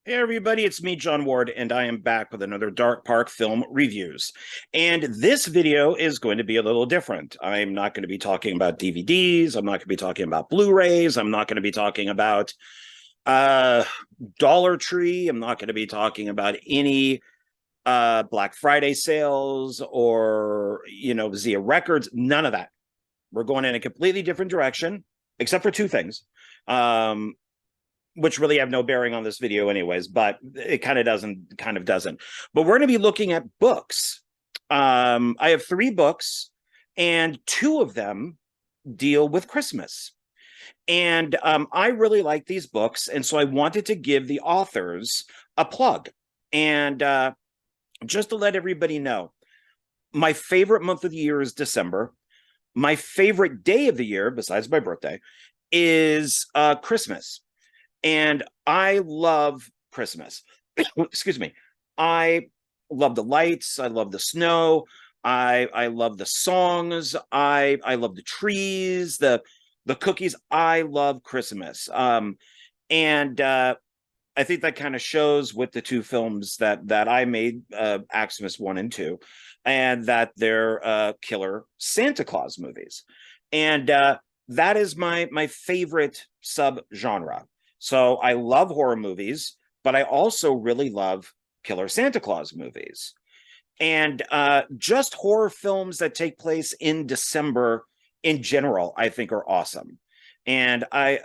Hey everybody, it's me, John Ward, and I am back with another Dark Park Film Reviews. And this video is going to be a little different. I'm not going to be talking about DVDs. I'm not going to be talking about Blu-rays. I'm not going to be talking about uh, Dollar Tree. I'm not going to be talking about any Black Friday sales or, Zia Records. None of that. We're going in a completely different direction, except for two things. Which really have no bearing on this video anyways, but it kind of doesn't. But we're going to be looking at books. I have three books, and two of them deal with Christmas. And I really like these books, and so I wanted to give the authors a plug. And just to let everybody know, my favorite month of the year is December. My favorite day of the year, besides my birthday, is Christmas. And I love Christmas. Excuse me. I love the lights. I love the snow. I love the songs. I love the trees, the cookies. I love Christmas. And I think that kind of shows with the two films that I made, AXEMAS 1 and 2, and that they're killer Santa Claus movies. And that is my favorite subgenre. So I love horror movies, but I also really love killer Santa Claus movies. And just horror films that take place in December in general, I think are awesome. And I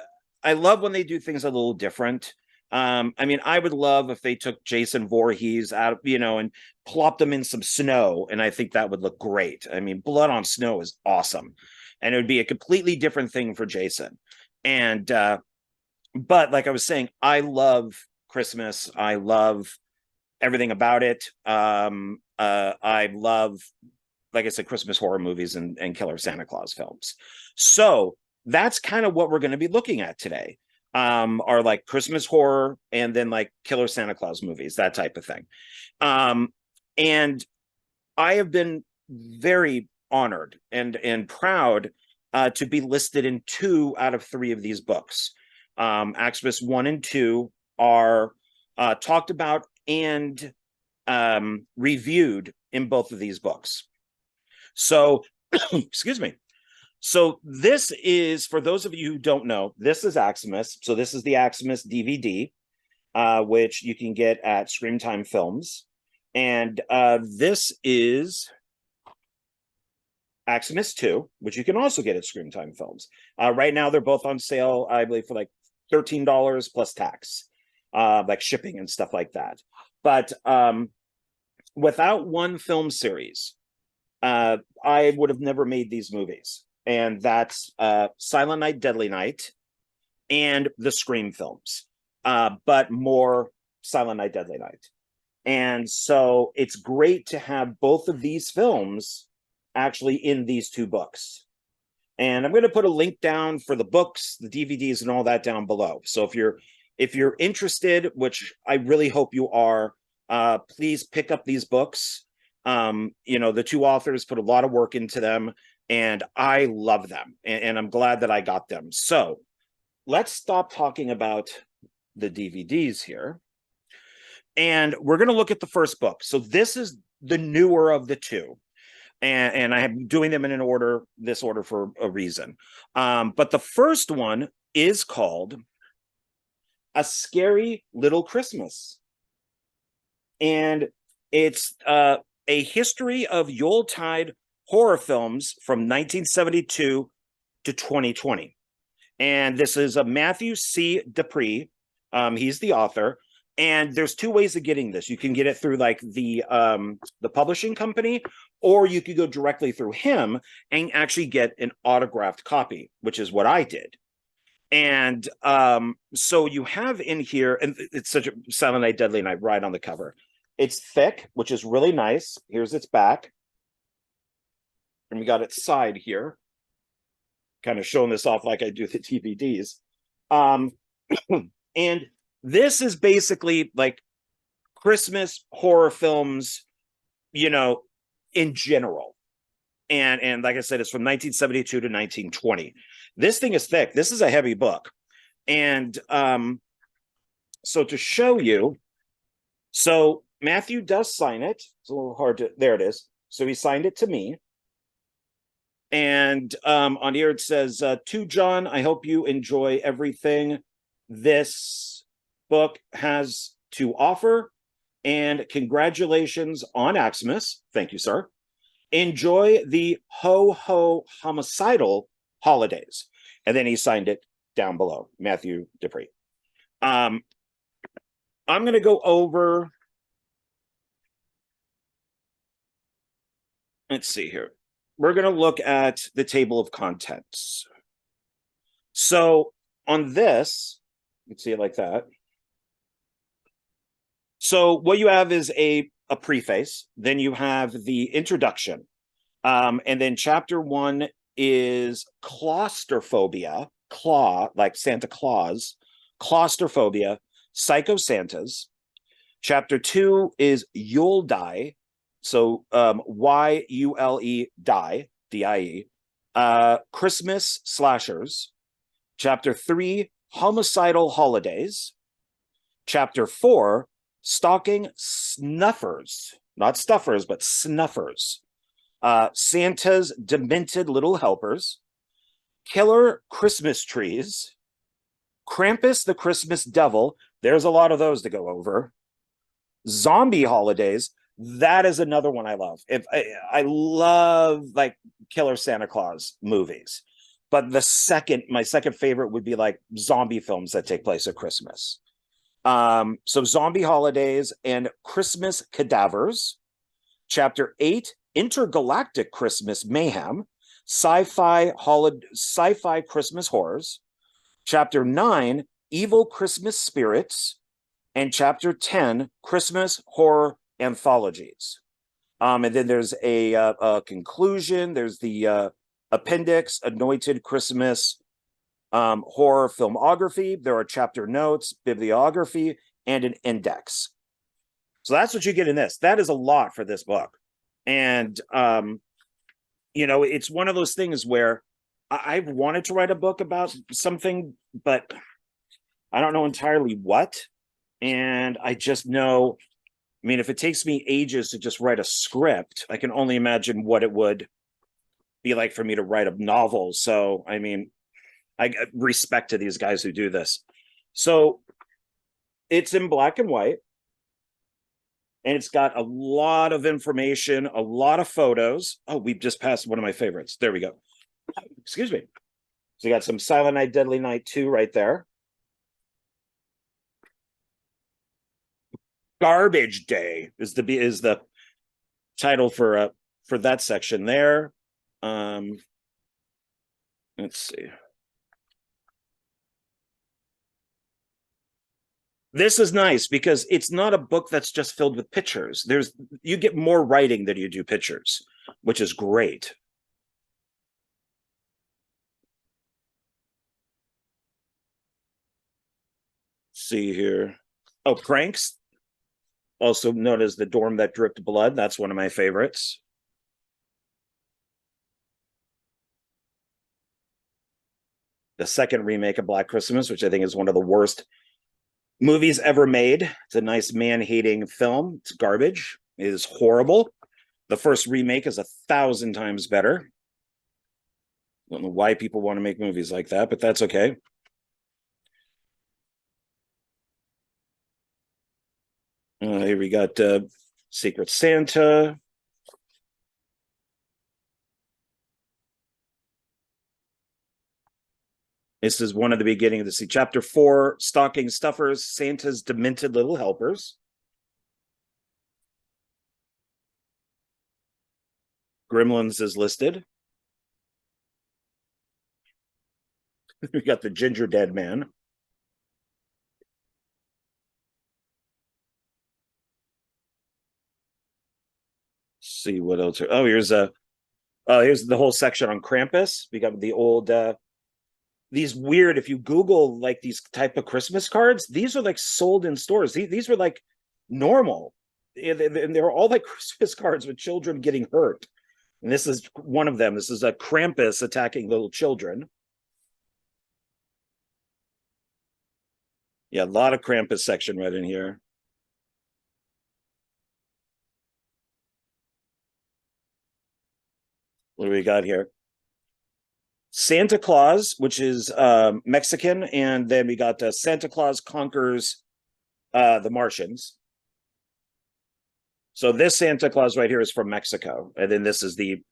love when they do things a little different. I mean, I would love if they took Jason Voorhees out, and plopped him in some snow, and I think that would look great. I mean, blood on snow is awesome. And it would be a completely different thing for Jason. And but like I was saying, I love Christmas. I love everything about it. I love, like I said, Christmas horror movies and killer Santa Claus films. So that's kind of what we're going to be looking at today. Are like Christmas horror and then like killer Santa Claus movies, that type of thing. And I have been very honored and proud to be listed in 2 out of 3 of these books. AXEMAS 1 and 2 are talked about and reviewed in both of these books. So, excuse me. So this is, for those of you who don't know, this is AXEMAS. So this is the AXEMAS DVD, which you can get at Screamtime Films. And this is AXEMAS 2, which you can also get at Screamtime Films. Right now, they're both on sale, I believe, for like $13 plus tax, like shipping and stuff like that. But without one film series, I would have never made these movies. And that's Silent Night, Deadly Night, and the Scream films, but more Silent Night, Deadly Night. And so it's great to have both of these films actually in these 2 books. And I'm going to put a link down for the books, the DVDs, and all that down below. So if you're interested, which I really hope you are, please pick up these books. The 2 authors put a lot of work into them, and I love them, and I'm glad that I got them. So let's stop talking about the DVDs here, and we're going to look at the first book. So this is the newer of the 2. And I am doing them in this order for a reason. But the first one is called A Scary Little Christmas. And it's a history of Yuletide horror films from 1972 to 2020. And this is a Matthew C. Dupree. He's the author. And there's 2 ways of getting this. You can get it through like the publishing company, or you could go directly through him and actually get an autographed copy, which is what I did. And so you have in here, and it's such a Silent Night, Deadly Night right on the cover. It's thick, which is really nice. Here's its back. And we got its side here. Kind of showing this off like I do the DVDs. And this is basically like Christmas horror films, in general. And like I said, it's from 1972 to 1920. This thing is thick. This is a heavy book. And So to show you, so Matthew does sign it. It's a little hard to, there it is. So he signed it to me. And on here it says, to John, I hope you enjoy everything this book has to offer. And congratulations on AXEMAS. Thank you, sir. Enjoy the ho-ho homicidal holidays. And then he signed it down below, Matthew Dupree. I'm going to go over, let's see here. We're going to look at the table of contents. So on this, let's see it like that. So what you have is a preface, then you have the introduction, and then chapter 1 is claustrophobia, like Santa Claus, claustrophobia, psycho Santas. Chapter 2 is Yule Die, so Y-U-L-E, die, D-I-E, Christmas slashers. Chapter 3, homicidal holidays. Chapter 4, stalking snuffers, not stuffers, but snuffers. Santa's demented little helpers. Killer Christmas trees. Krampus the Christmas devil. There's a lot of those to go over. Zombie holidays. That is another one I love. If I love like Killer Santa Claus movies, but my second favorite would be like zombie films that take place at Christmas. So zombie holidays and Christmas cadavers. Chapter 8, intergalactic Christmas mayhem, sci-fi Christmas horrors. Chapter 9, evil Christmas spirits. And chapter 10, Christmas horror anthologies. And then there's a conclusion. There's the appendix, anointed Christmas horror filmography. There are chapter notes, bibliography, and an index. So that's what you get in this. That is a lot for this book. And, you know, it's one of those things where I've wanted to write a book about something, but I don't know entirely what. And I just know, I mean, if it takes me ages to just write a script, I can only imagine what it would be like for me to write a novel. So, I mean, I get respect to these guys who do this. So it's in black and white. And it's got a lot of information, a lot of photos. Oh, we just passed one of my favorites. There we go. Excuse me. So you got some Silent Night, Deadly Night 2 right there. Garbage Day is the title for that section there. Let's see. This is nice because it's not a book that's just filled with pictures. You get more writing than you do pictures, which is great. Let's see here. Oh, Cranks, also known as The Dorm That Dripped Blood. That's one of my favorites. The second remake of Black Christmas, which I think is one of the worst movies ever made. It's a nice man-hating film. It's garbage. It is horrible. The first remake is 1,000 times better. I don't know why people want to make movies like that, but that's okay. Here we got Secret Santa. This is one of the beginning of the chapter 4, Stocking Stuffers, Santa's Demented Little Helpers. Gremlins is listed. We got the Ginger Dead Man. Let's see what else. Oh, here's the whole section on Krampus. We got the old these weird, if you Google like these type of Christmas cards, these are like sold in stores. These were like normal. And they were all like Christmas cards with children getting hurt. And this is one of them. This is a Krampus attacking little children. Yeah, a lot of Krampus section right in here. What do we got here? Santa Claus, which is Mexican, and then we got Santa Claus Conquers the Martians. So this Santa Claus right here is from Mexico, and then this is the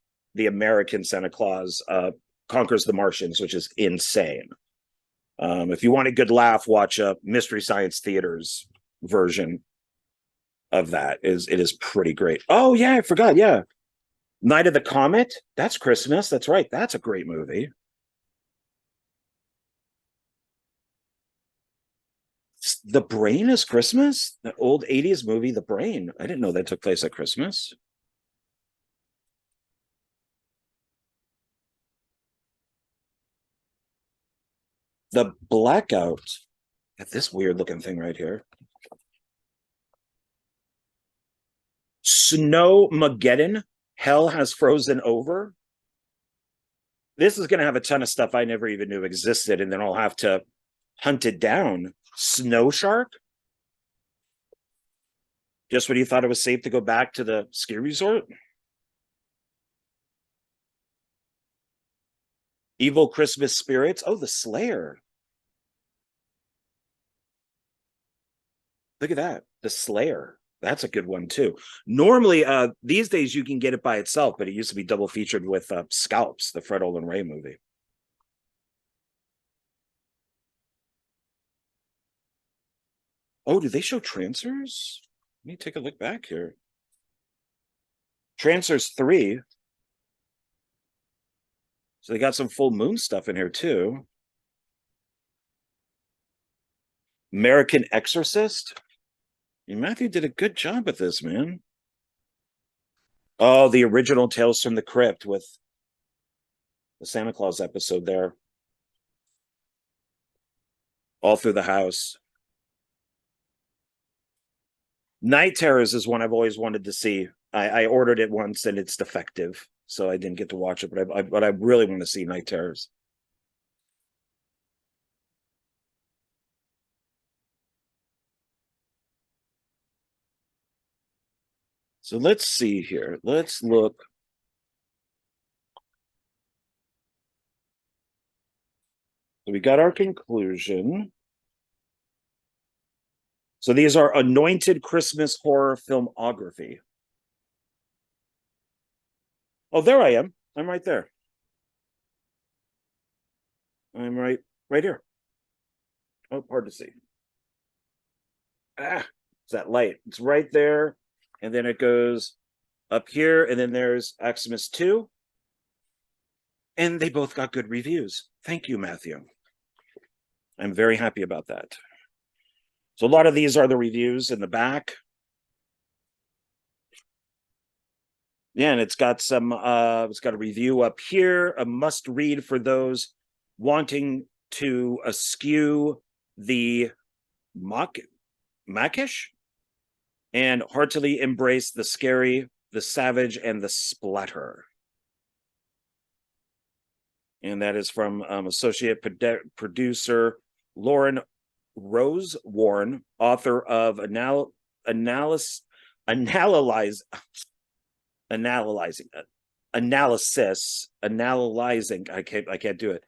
American Santa Claus Conquers the Martians, which is insane. If you want a good laugh, watch a Mystery Science Theater's version of that. It is pretty great. Oh yeah, I forgot. Yeah, Night of the Comet. That's Christmas. That's right. That's a great movie. The Brain is Christmas. The old 80s movie, The Brain. I didn't know that took place at Christmas. The Blackout. Got this weird looking thing right here. Snowmageddon. Hell has frozen over. This is going to have a ton of stuff I never even knew existed, and then I'll have to hunt it down. Snow Shark. Just when you thought it was safe to go back to the ski resort. Evil Christmas Spirits. Oh, the Slayer. Look at that. The Slayer. That's a good one too. Normally, these days you can get it by itself, but it used to be double featured with Scalps, the Fred Olen Ray movie. Oh, do they show Trancers? Let me take a look back here. Trancers 3. So they got some full moon stuff in here too. American Exorcist. Matthew did a good job with this, man. Oh, the original Tales from the Crypt with the Santa Claus episode there. All through the house. Night Terrors is one I've always wanted to see. I ordered it once and it's defective, so I didn't get to watch it, but I really want to see Night Terrors. So let's see here. Let's look. So we got our conclusion. So these are anointed Christmas horror filmography. Oh, there I am. I'm right there. I'm right here. Oh, hard to see. It's that light. It's right there. And then it goes up here. And then there's AXEMAS 2. And they both got good reviews. Thank you, Matthew. I'm very happy about that. So a lot of these are the reviews in the back. Yeah, and it's got a review up here, a must read for those wanting to eschew the mockish and heartily embrace the scary, the savage, and the splatter. And that is from associate producer Lauren Rose Warren, author of analysis, analyzing. I can't do it.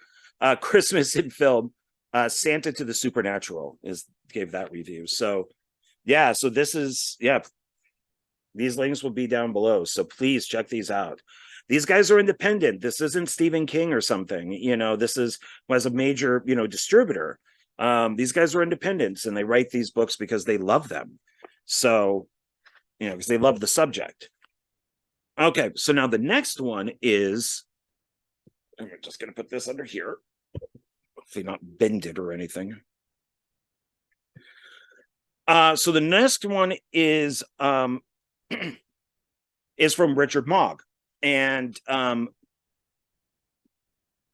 Christmas in film. Santa to the Supernatural gave that review. So yeah, so this is these links will be down below. So please check these out. These guys are independent. This isn't Stephen King or something. This was a major distributor. These guys are independents and they write these books because they love them. So because they love the subject. Okay, so now the next one is, I'm just going to put this under here. Hopefully not bend it or anything. So the next one is from Richard Mogg. And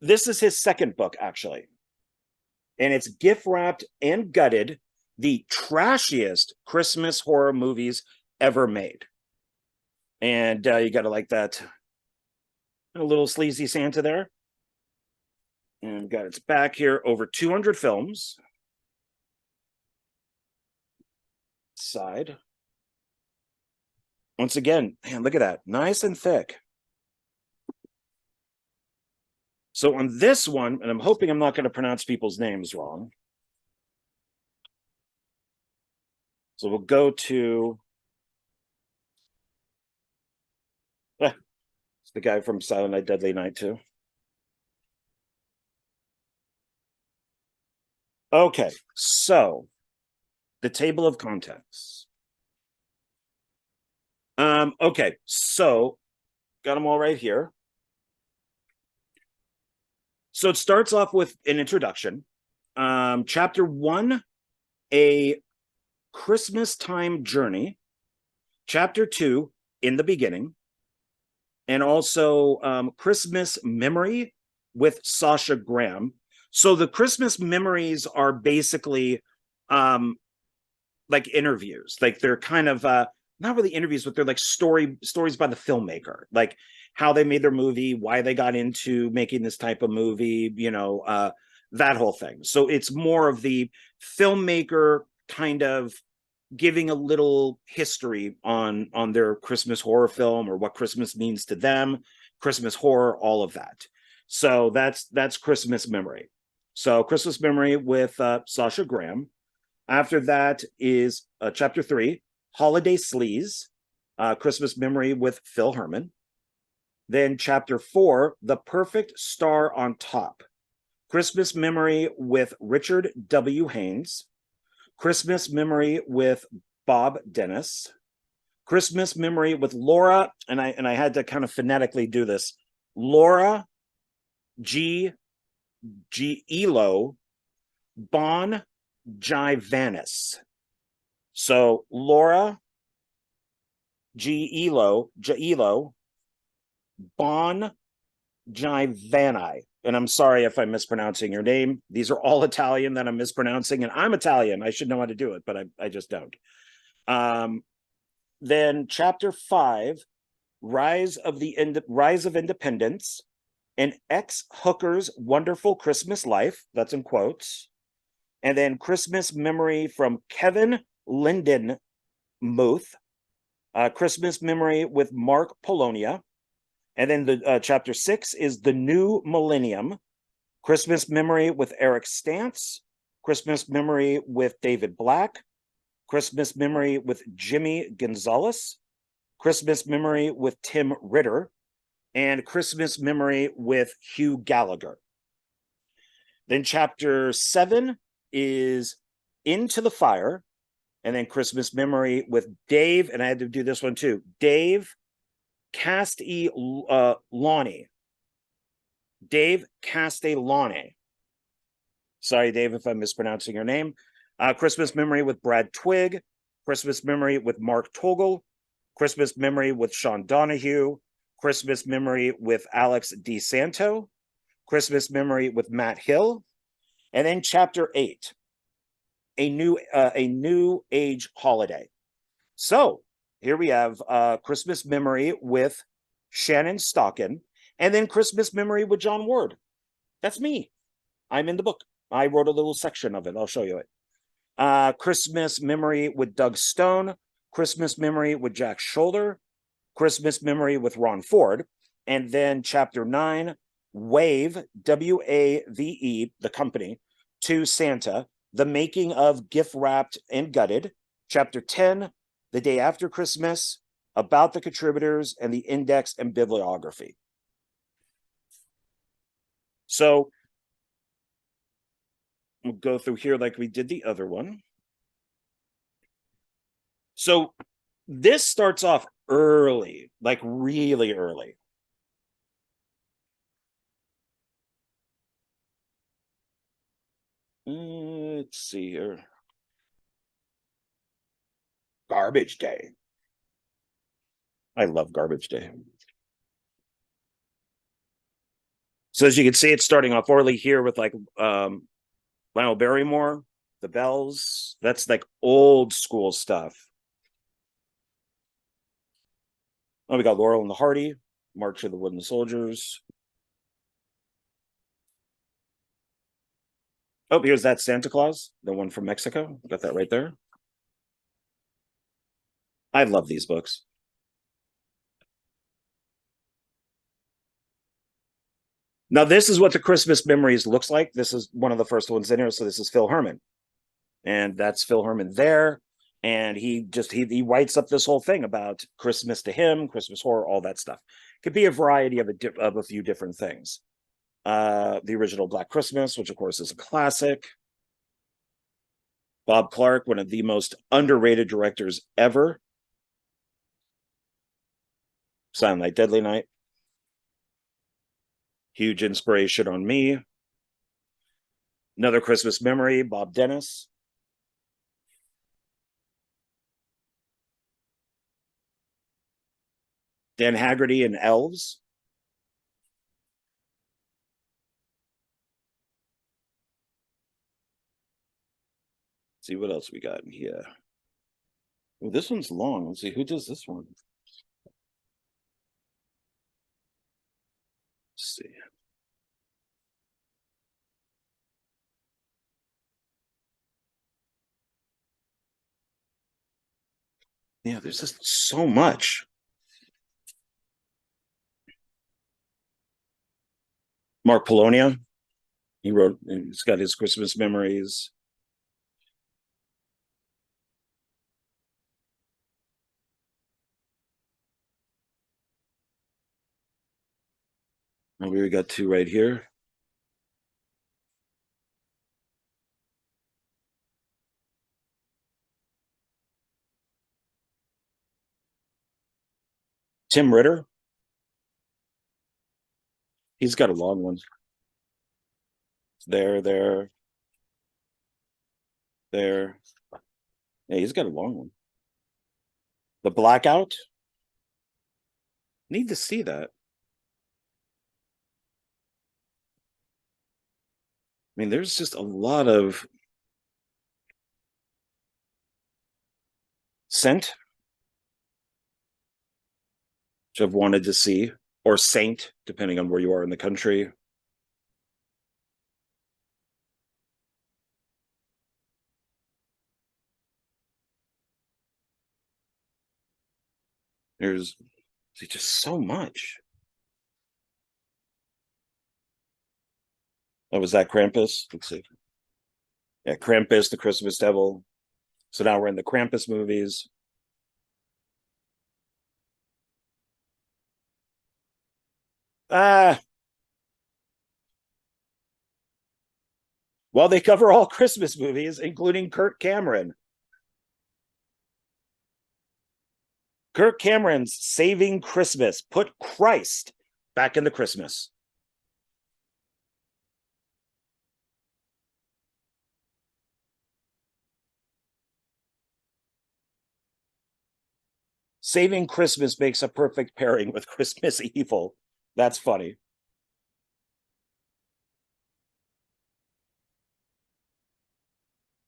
this is his second book, actually. And it's gift wrapped and gutted, the trashiest Christmas horror movies ever made. And you got to like that. A little sleazy Santa there. And got its back here, over 200 films. side. Once again, man, look at that. Nice and thick. So on this one, and I'm hoping I'm not going to pronounce people's names wrong. So we'll go to it's the guy from Silent Night, Deadly Night too. Okay, so the table of contents. Okay, so got them all right here. So it starts off with an introduction. Chapter 1, a Christmas time journey. Chapter 2, in the beginning. And also Christmas memory with Sasha Graham. So the Christmas memories are basically like interviews. Like they're kind of not really interviews, but they're like stories by the filmmaker, like how they made their movie, why they got into making this type of movie, that whole thing. So it's more of the filmmaker kind of giving a little history on their Christmas horror film or what Christmas means to them, Christmas horror, all of that. So that's Christmas memory. So Christmas memory with Sasha Graham. After that is chapter 3, Holiday Sleaze, Christmas memory with Phil Herman. Then chapter 4, The Perfect Star on Top, Christmas memory with Richard W. Haynes. Christmas memory with Bob Dennis. Christmas memory with Laura, and I had to kind of phonetically do this. Laura G. Elo Bon Jivanis. So Laura G. Elo Bon Jivani. And I'm sorry if I'm mispronouncing your name. These are all Italian that I'm mispronouncing, and I'm Italian. I should know how to do it, but I just don't. Then chapter 5, Rise of Independence, an ex-hooker's wonderful Christmas life. That's in quotes. And then Christmas memory from Kevin Lindenmuth. Christmas memory with Mark Polonia. And then the chapter 6 is The New Millennium, Christmas memory with Eric Stantz, Christmas memory with David Black, Christmas memory with Jimmy Gonzalez, Christmas memory with Tim Ritter, and Christmas memory with Hugh Gallagher. Then chapter 7 is Into the Fire, and then Christmas memory with Dave, and I had to do this one too, Dave Castellani. Dave Castellani. Sorry, Dave, if I'm mispronouncing your name. Christmas memory with Brad Twigg. Christmas memory with Mark Togel. Christmas memory with Sean Donahue. Christmas memory with Alex DeSanto. Christmas memory with Matt Hill. And then chapter 8, a new age holiday. So here we have Christmas memory with Shannon Stockin, and then Christmas memory with John Ward. That's me. I'm in the book. I wrote a little section of it. I'll show you it. Christmas memory with Doug Stone. Christmas memory with Jack Shoulder. Christmas memory with Ron Ford. And then chapter 9, Wave, W-A-V-E, the company, to Santa, the making of Gift Wrapped and Gutted. Chapter 10, The Day After Christmas, about the contributors and the index and bibliography. So we'll go through here like we did the other one. So this starts off early, like really early. Let's see here. Garbage Day. I love Garbage Day. So as you can see, it's starting off early here with like Lionel Barrymore, The Bells. That's like old school stuff. Oh, we got Laurel and the Hardy, March of the Wooden Soldiers. Oh, here's that Santa Claus, the one from Mexico. Got that right there. I love these books. Now, this is what the Christmas Memories looks like. This is one of the first ones in here. So this is Phil Herman, and that's Phil Herman there. And he writes up this whole thing about Christmas to him, Christmas horror, all that stuff. Could be a variety of a few different things. The original Black Christmas, which of course is a classic. Bob Clark, one of the most underrated directors ever. Silent Night, Deadly Night. Huge inspiration on me. Another Christmas Memory, Bob Dennis. Dan Haggerty and Elves. Let's see what else we got in here. Well, this one's long. Let's see who does this one. Let's see. Yeah, there's just so much. Mark Polonia. He's got his Christmas Memories. And we got two right here. Tim Ritter. He's got a long one. There. Yeah, he's got a long one. The Blackout. Need to see that. I mean, there's just a lot of Scent, which I've wanted to see, or Saint, depending on where you are in the country. There's just so much. Oh, was that Krampus? Let's see. Yeah, Krampus, the Christmas Devil. So now we're in the Krampus movies. Ah, well, they cover all Christmas movies, including Kirk Cameron. Kirk Cameron's Saving Christmas put Christ back in the Christmas. Saving Christmas makes a perfect pairing with Christmas Evil. That's funny.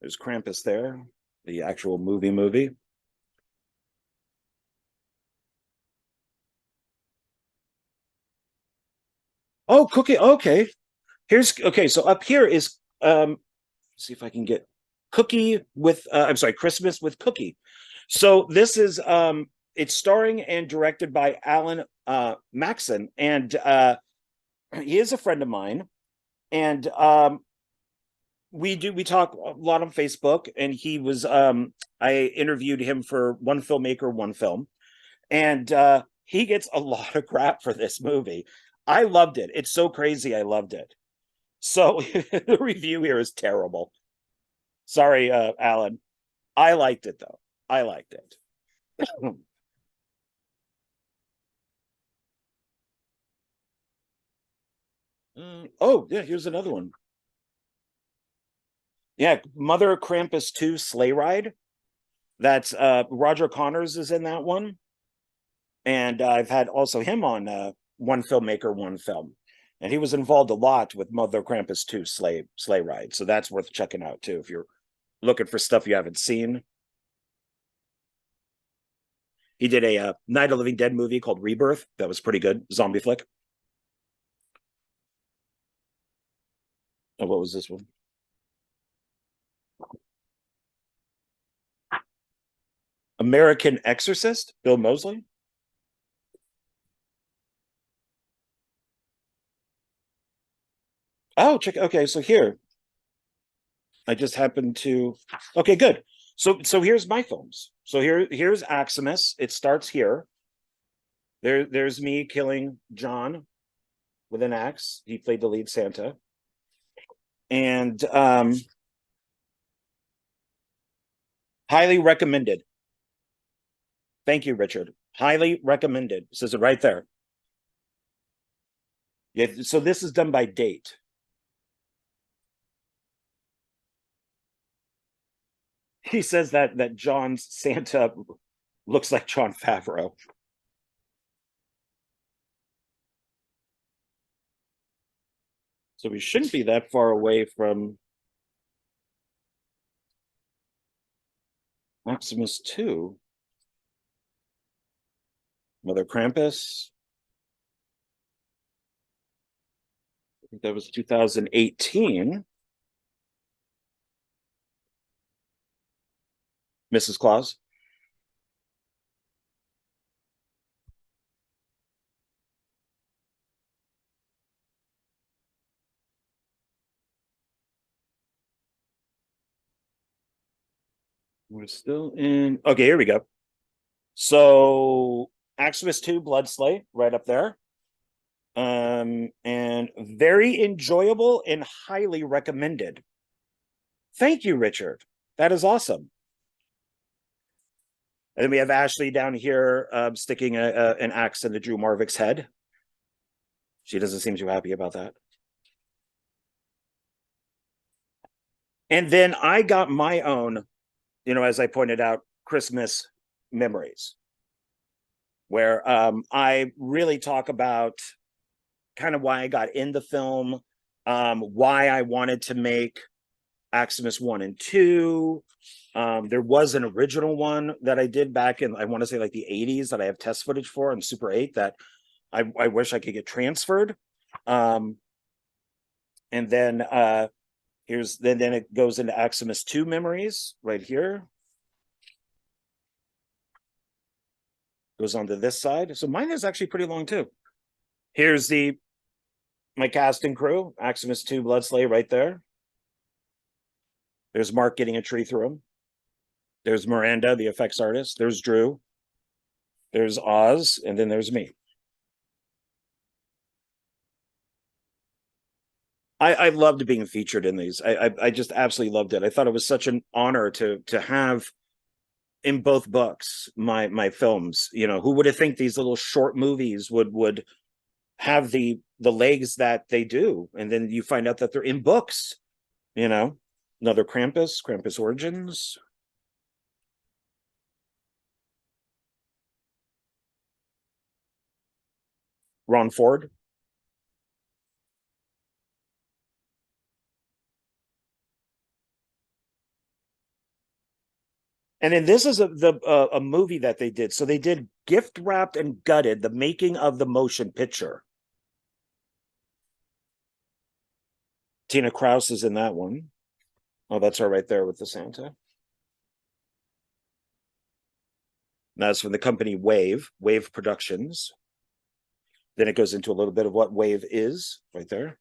There's Krampus there, the actual movie. Oh, Cookie. Okay. Here's okay. So up here is see if I can get Cookie with I'm sorry, Christmas with Cookie. So this is it's starring and directed by Alan Maxon, and he is a friend of mine, and we talk a lot on Facebook, and he was I interviewed him for One Filmmaker, One Film, and he gets a lot of crap for this movie. I loved it. It's so crazy. I loved it. So the review here is terrible. Sorry, Alan. I liked it though. I liked it. Oh, yeah, here's another one. Yeah, Mother Krampus 2 Sleigh Ride. That's Roger Connors is in that one. And I've had also him on One Filmmaker, One Film. And he was involved a lot with Mother Krampus 2 Sleigh Ride. So that's worth checking out too if you're looking for stuff you haven't seen. He did a Night of the Living Dead movie called Rebirth. That was pretty good. Zombie flick. Oh, what was this one? American Exorcist, Bill Moseley. Oh, check. Okay, so here I just happened to. Okay, good. So here's my films. So here's AXEMAS. It starts here. There's me killing John with an axe. He played the lead Santa, and highly recommended. Thank you, Richard. Highly recommended. It says it right there. Yeah. So this is done by date. He says that John's Santa looks like Jon Favreau. So we shouldn't be that far away from Maximus 2. Mother Krampus. I think that was 2018. Mrs. Claus. We're still in. Okay, here we go. So AXEMAS 2 Blood Slay right up there. And very enjoyable and highly recommended. Thank you, Richard. That is awesome. And then we have Ashley down here sticking an axe into Drew Marvick's head. She doesn't seem too happy about that. And then I got my own, as I pointed out, Christmas memories, where I really talk about kind of why I got into film, why I wanted to make AXEMAS 1 and 2. There was an original one that I did back in, I want to say like the 80s, that I have test footage for on Super 8 that I wish I could get transferred. And then then it goes into AXEMAS 2 memories right here. Goes onto this side. So mine is actually pretty long too. Here's my cast and crew, AXEMAS 2 Bloodslay right there. There's Mark getting a tree through him. There's Miranda, the effects artist. There's Drew. There's Oz, and then there's me. I loved being featured in these. I just absolutely loved it. I thought it was such an honor to have in both books my films. Who would have think these little short movies would have the legs that they do, and then you find out that they're in books. Another Krampus Origins. Ron Ford. And then this is a movie that they did. So they did Gift Wrapped and Gutted, the making of the motion picture. Tina Krause is in that one. Oh, that's her right there with the Santa. That's from the company Wave Productions. Then it goes into a little bit of what Wave is right there.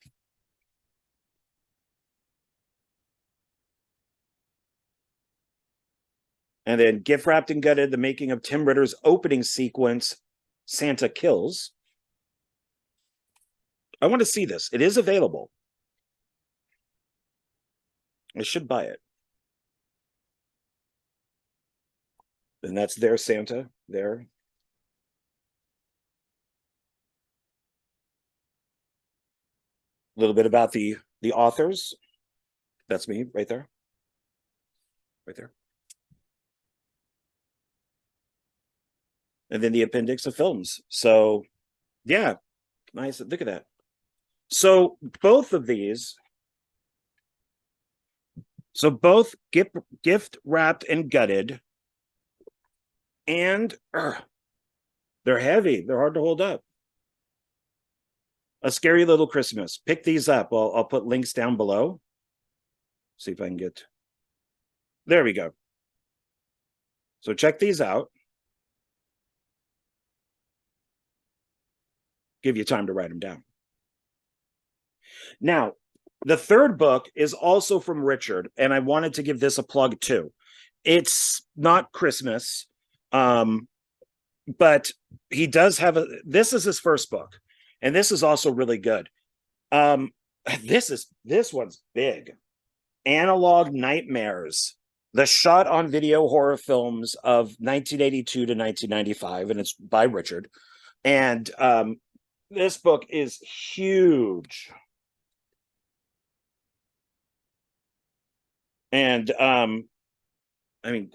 And then Gift Wrapped and Gutted, the making of Tim Ritter's opening sequence, Santa Kills. I want to see this. It is available. I should buy it. And that's their Santa there. A little bit about the authors. That's me right there. Right there. And then the appendix of films. So yeah, nice. Look at that. So both of these, both gift wrapped and gutted, and they're heavy. They're hard to hold up. A Scary Little Christmas. Pick these up. I'll put links down below. See if I can get. There we go. So check these out. Give you time to write them down. Now, the third book is also from Richard, and I wanted to give this a plug too. It's not Christmas, but he does have this is his first book, and this is also really good. This one's big. Analog Nightmares, the shot on video horror films of 1982 to 1995, and it's by Richard. And this book is huge. And I mean,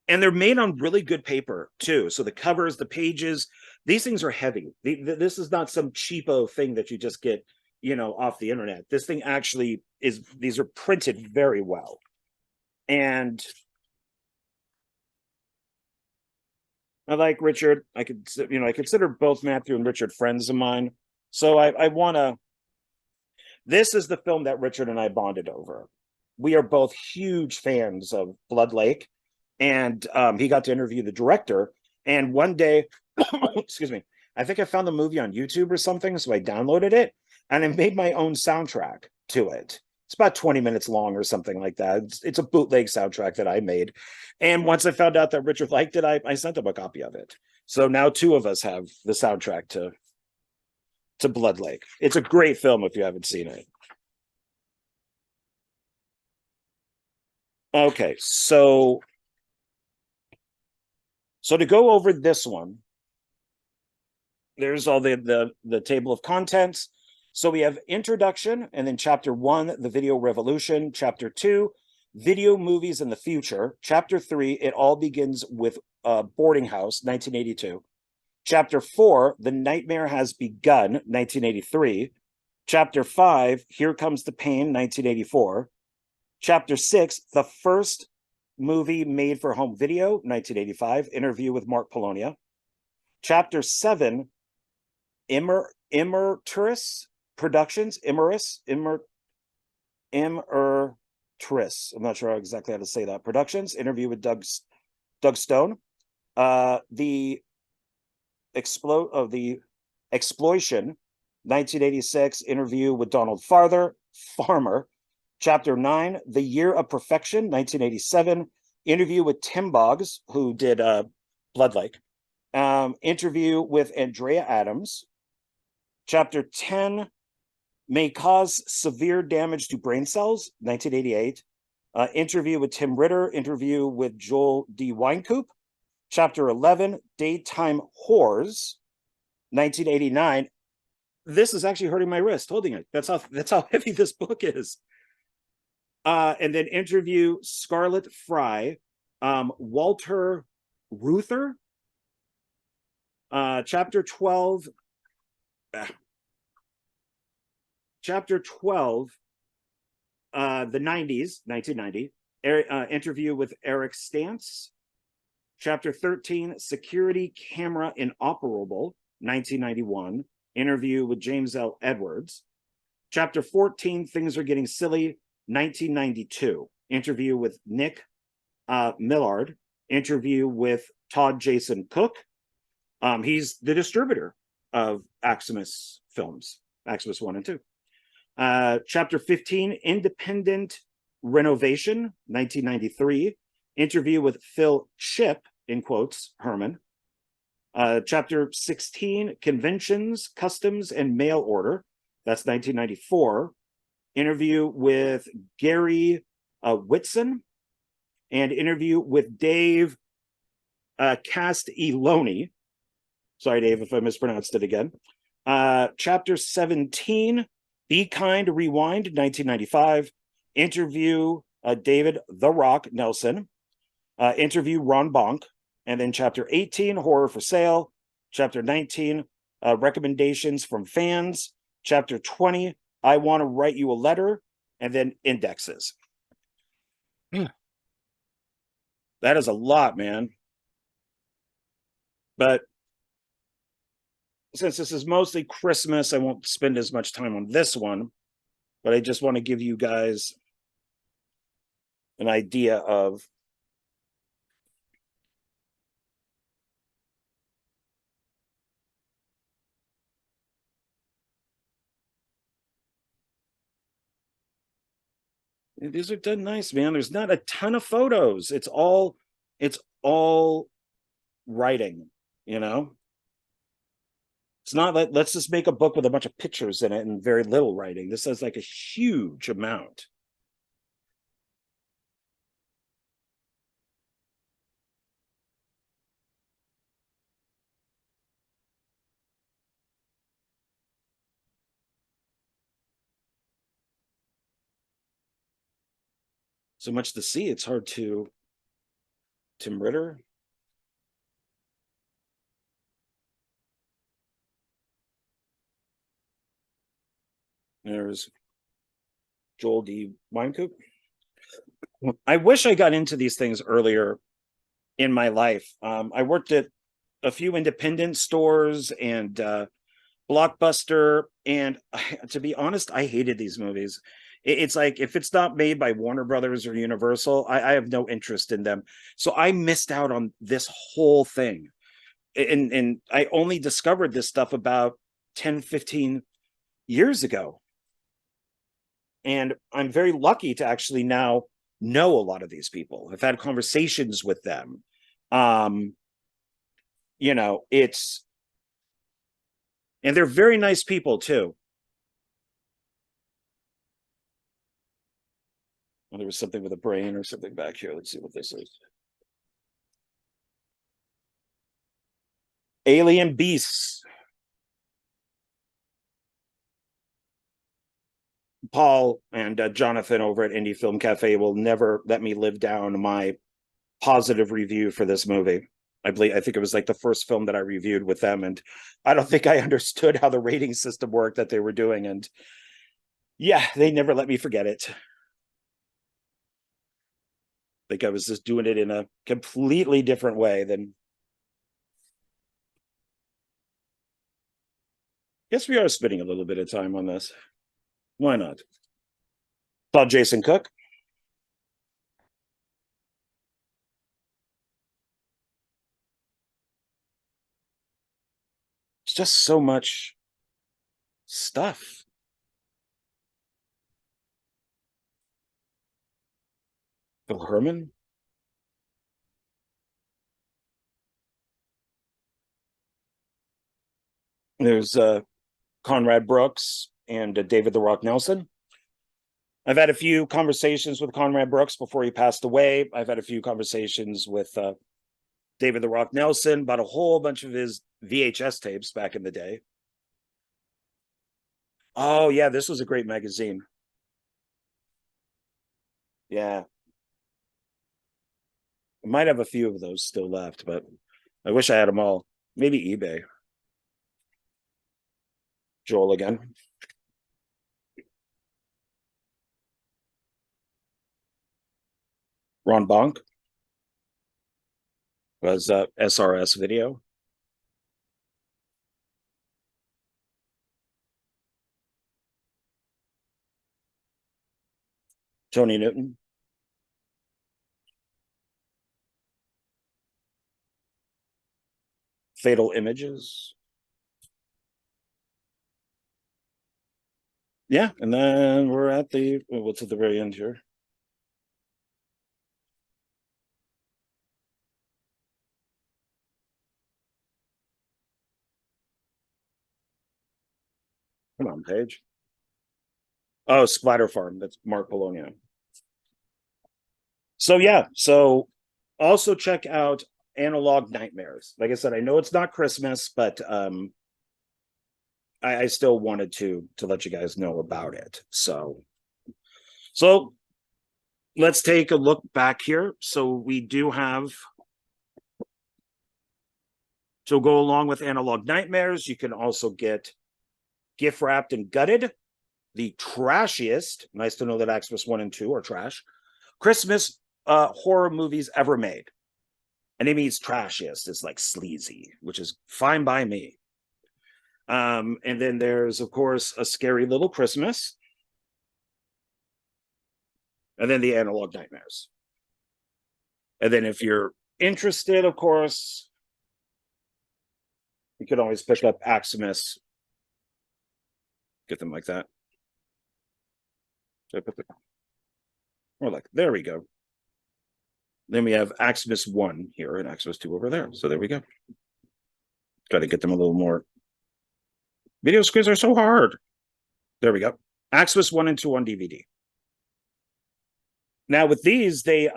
and they're made on really good paper too. So the covers, the pages, these things are heavy. This is not some cheapo thing that you just get, you know, off the internet. This thing actually is, these are printed very well. And I like Richard. I consider both Matthew and Richard friends of mine. So I want to, this is the film that Richard and I bonded over. We are both huge fans of Blood Lake. And he got to interview the director. And one day, excuse me, I think I found the movie on YouTube or something, so I downloaded it, and I made my own soundtrack to it. It's about 20 minutes long or something like that. It's a bootleg soundtrack that I made. And once I found out that Richard liked it, I sent him a copy of it. So now two of us have the soundtrack to Blood Lake. It's a great film if you haven't seen it. Okay, so to go over this one, there's all the table of contents. So we have introduction, and then chapter 1, the video revolution. Chapter 2, video movies in the future. Chapter 3, it all begins with boarding house, 1982. Chapter 4, the nightmare has begun, 1983. Chapter 5, here comes the pain, 1984. Chapter 6, the first movie made for home video, 1985, interview with Mark Polonia. Chapter 7, Immerturis Productions, Immerturis. I'm not sure exactly how to say that. Productions, interview with Doug Stone. The exploitation, 1986, interview with Donald Farmer. Chapter 9, The Year of Perfection, 1987, interview with Tim Boggs, who did Blood Lake. Interview with Andrea Adams. Chapter 10, May Cause Severe Damage to Brain Cells, 1988. Interview with Tim Ritter, interview with Joel D. Wynkoop. Chapter 11, Daytime Whores, 1989. This is actually hurting my wrist holding it. That's how heavy this book is. And then interview Scarlet Fry, Walter Reuther. Chapter 12, the 90s, 1990, interview with Eric Stantz. Chapter 13, Security Camera Inoperable, 1991, interview with James L. Edwards. Chapter 14, Things Are Getting Silly, 1992, interview with Nick Millard, interview with Todd Jason Cook. He's the distributor of AXEMAS Films, AXEMAS 1 and 2. Chapter 15, Independent Renovation, 1993, interview with Phil Chip, in quotes, Herman. Chapter 16, Conventions, Customs, and Mail Order, that's 1994. Interview with Gary Whitson, and interview with Dave Castiglione. Sorry, Dave, if I mispronounced it again. Chapter 17, Be Kind, Rewind, 1995. Interview David The Rock Nelson. Interview Ron Bonk. And then chapter 18, Horror for Sale. Chapter 19, Recommendations from Fans. Chapter 20, I Want to Write You a Letter. And then indexes. That is a lot, man. But since this is mostly Christmas, I won't spend as much time on this one. But I just want to give you guys an idea of these are done nice, man. There's not a ton of photos. It's all writing, you know. It's not like let's just make a book with a bunch of pictures in it and very little writing. This has like a huge amount. So much to see. It's hard to Tim Ritter. There's Joel D. Weinkoop. I wish I got into these things earlier in my life. I worked at a few independent stores and Blockbuster, and to be honest, I hated these movies. It's like if it's not made by Warner Brothers or Universal, I have no interest in them. So I missed out on this whole thing. And I only discovered this stuff about 10, 15 years ago. And I'm very lucky to actually now know a lot of these people. I've had conversations with them. Um, it's and they're very nice people too. Well, there was something with a brain or something back here. Let's see what this is. Alien Beasts. Paul and Jonathan over at Indie Film Cafe will never let me live down my positive review for this movie. I think it was like the first film that I reviewed with them, and I don't think I understood how the rating system worked that they were doing. And yeah, they never let me forget it. Like I was just doing it in a completely different way than. Guess we are spending a little bit of time on this. Why not? Saw Jason Cook. It's just so much stuff. Phil Herman. There's Conrad Brooks and David the Rock Nelson. I've had a few conversations with Conrad Brooks before he passed away. I've had a few conversations with David the Rock Nelson about a whole bunch of his VHS tapes back in the day. Oh yeah, this was a great magazine. Yeah, I might have a few of those still left, but I wish I had them all. Maybe eBay. Joel again. Ron Bonk was SRS Video. Tony Newton. Fatal Images. Yeah, and then we're at what's at the very end here. Come on, Paige. Oh, Splatter Farm. That's Mark Bologna. So yeah, so also check out Analog Nightmares. Like I said, I know it's not Christmas, but I still wanted to let you guys know about it. So let's take a look back here. So we do have to go along with Analog Nightmares. You can also get Gift Wrapped and Gutted, the trashiest. Nice to know that AXEMAS 1 and 2 are trash. Christmas horror movies ever made. And it means trashiest. It's like sleazy, which is fine by me. And then there's, of course, A Scary Little Christmas. and then the Analog Nightmares. And then if you're interested, of course, you could always pick up AXEMAS. Get them like that. Or like, there we go. Then we have AXEMAS 1 here and AXEMAS 2 over there. So there we go. Got to get them a little more. Video screens are so hard. There we go. AXEMAS 1 and 2 on DVD. Now with these, they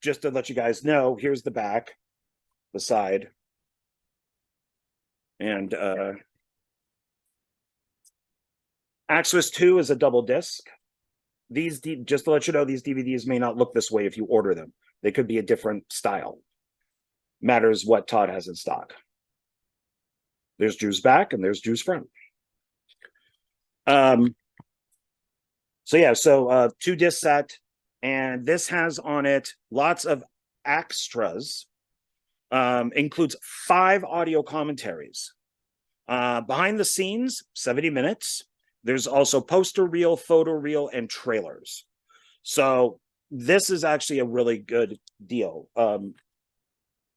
just to let you guys know, here's the back, the side. And AXEMAS 2 is a double disc. These, just to let you know, these DVDs may not look this way if you order them. They could be a different style. Matters what Todd has in stock. There's Drew's back and there's Drew's front. So yeah, so 2 disc set, and this has on it lots of extras. Includes 5 audio commentaries. Behind the scenes, 70 minutes. There's also poster reel, photo reel, and trailers. So this is actually a really good deal.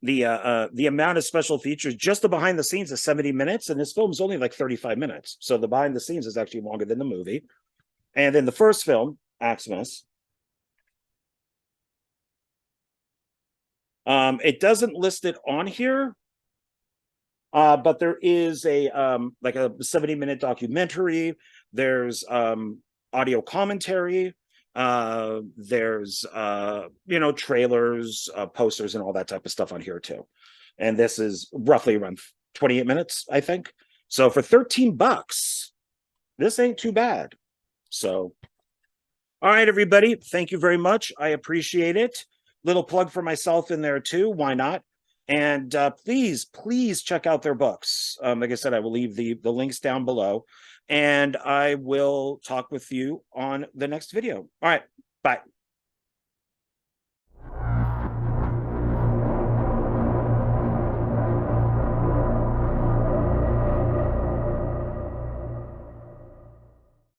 The amount of special features, just the behind the scenes is 70 minutes, and this film is only like 35 minutes. So the behind the scenes is actually longer than the movie. And then the first film, AXEMAS, it doesn't list it on here, but there is a like a 70-minute documentary. There's audio commentary. There's you know, trailers, posters, and all that type of stuff on here too. And this is roughly around 28 minutes, I think. So for $13, this ain't too bad. So, all right, everybody, thank you very much. I appreciate it. Little plug for myself in there too. Why not? And please check out their books. Like I said, I will leave the links down below, and I will talk with you on the next video. All right, bye.